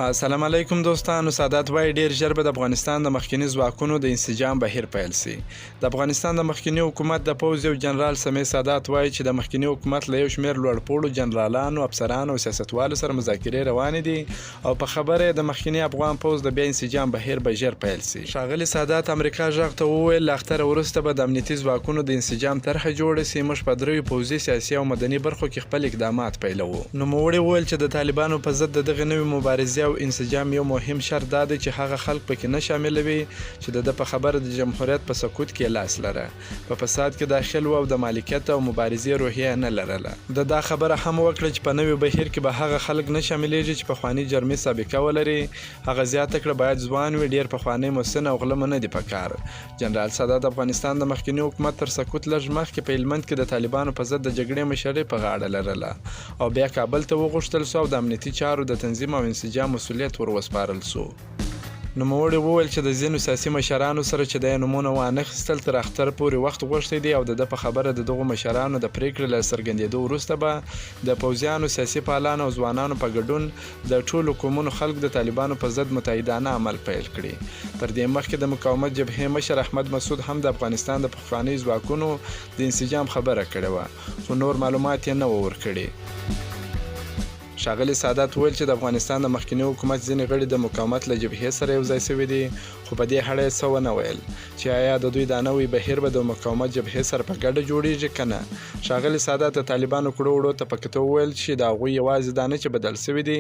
السلام علیکم دوستانو. سادات وایي ډیر ژر به د افغانستان د مخکني ځواکونو د انسجام بهیر پیل سي. د افغانستان د مخکني حکومت د پوځ یو جنرال سمیع سادات وایي چې د مخکني حکومت له یو شمېر لوړپوړو جنرالانو، افسرانو او سیاستوالو سره مذاکرې روانې دي او په خبره د مخکني افغان پوځ د بیا انسجام بهیر به ژر پیل سي. ښاغلي سادات امریکا غږ ته وویل له اختره وروسته به د امنیتي ځواکونو د انسجام طرحه جوړه سي. موږ په دریو پوځي، سیاسي او مدني برخو کې خپل اقدامات پیلوو. نوموړي وویل چې د طالبانو په ضد د دغې نوې مبارزې او انسجام یو مهم شرط دا دی چې هغه خلک پکې نه شاملوي چې د ده په خبره د جمهوریت په سقوط کې لاس لره، په فساد کې داخل و او د مالکیت او مبارزې روحیه نه لرله. د دا خبره هم وکړه چې په نوي بهیر کې به هغه خلک نه شاملیږي چې پخواني جرمي سابقه ولري. هغه زیاته کړه باید ځوان وي، ډېر پخوانی محسن او غله نه دي پکار. جنرال سادات د افغانستان د مخکني حکومت تر سقوط لږ مخکې په هلمند کې د طالبانو په ضد د جګړې مشري په غاړه لرله او بیا کابل ته وغوښتل سو او د امنیتي چارو د تنظیم او انسجام مسؤلیت ور وسپارل سو. نوموړي وویل چې د ځینو سیاسي مشرانو سره چې د نومونه وانخیستل تر اختر پورې وخت غوښتی دی او د ده په خبره د دغو مشرانو د پریکړې له څرګندېدو وروسته به د پوځیانو، سیاسي فعالانو او ځوانانو په ګډون د ټولو قومونو خلک د طالبانو په ضد متحدانه عمل پیل کړي. تر دې مخکې د مقاومت جبهې مشر احمد مسعود هم د افغانستان د پخوانیو ځواکونو د انسجام خبره کړې وه، خو نور معلومات یې نه و ورکړي. ښاغلي سادات وویل چې د افغانستان د مخکني حکومت ځینې غړي د مقاومت له جبهې سره یو ځای سوي دي، خو په دې اړه یې څه ونه ویل چې آیا د دوی دا نوی بهیر به د مقاومت جبهې سره په ګډه جوړیږي که نه. ښاغلي سادات د طالبانو کړو وړو ته په کتو وویل چې د هغوی یوازې دا نه چې بدل سوي دي،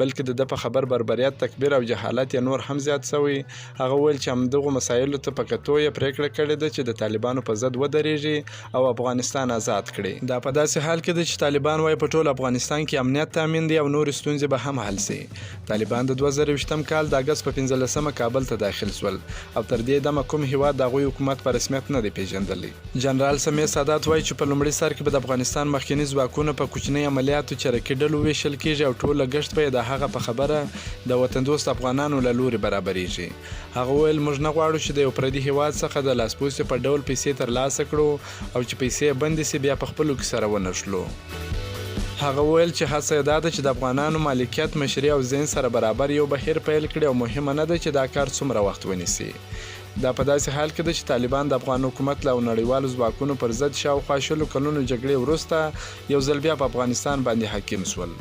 بلکې د ده په خبر بربریت، تکبیر او جهالت یې نور هم زیات سوی. هغه وویل چې همدغو مسایلو ته په کتو یې پریکړه کړې ده چې د طالبانو په ضد ودرېږي او افغانستان آزاد کړي. دا په داسې حال کې ده چې طالبان وایي په ټول افغانستان کې امنیت تامین دي او نورې ستونزې به هم حل سي. طالبان د 2020م کال د اګست په 15مه کابل ته داخل سول او تر دې دمه کوم هیواد د هغوی حکومت په رسمیت نه دی پیژندلی. جنرال سمیع سادات وایي چې په لومړي سر کې به د افغانستان مخکني ځواکونه په کوچنۍ عملیاتو چرکي ډلو ویشل کیږي او ټول لګښت به یې د هغه په خبره د وطن دوست افغانانو له لوري برابریږي. هغه ویل موږ نه غواړو چې د یو پردي هیواد څخه د لاسپوڅي په ډول پیسې ترلاسه کړو او چې پیسې بندې سي بیا په خپلو کې سره ونښلو. هغه ویل چې هڅه یې دا ده چې د افغانانو مالکیت، مشري او ذهن سره برابر یو بهیر پیل کړي او مهمه نه ده چې دا کار څومره وخت ونیسي. دا په داسې حال کې ده چې طالبان د افغان حکومت له نړیوالو ځواکونو پر ضد شاوخوا 20 کلونو جګړې وروسته یو ځل بیا په افغانستان باندې حاکم سول.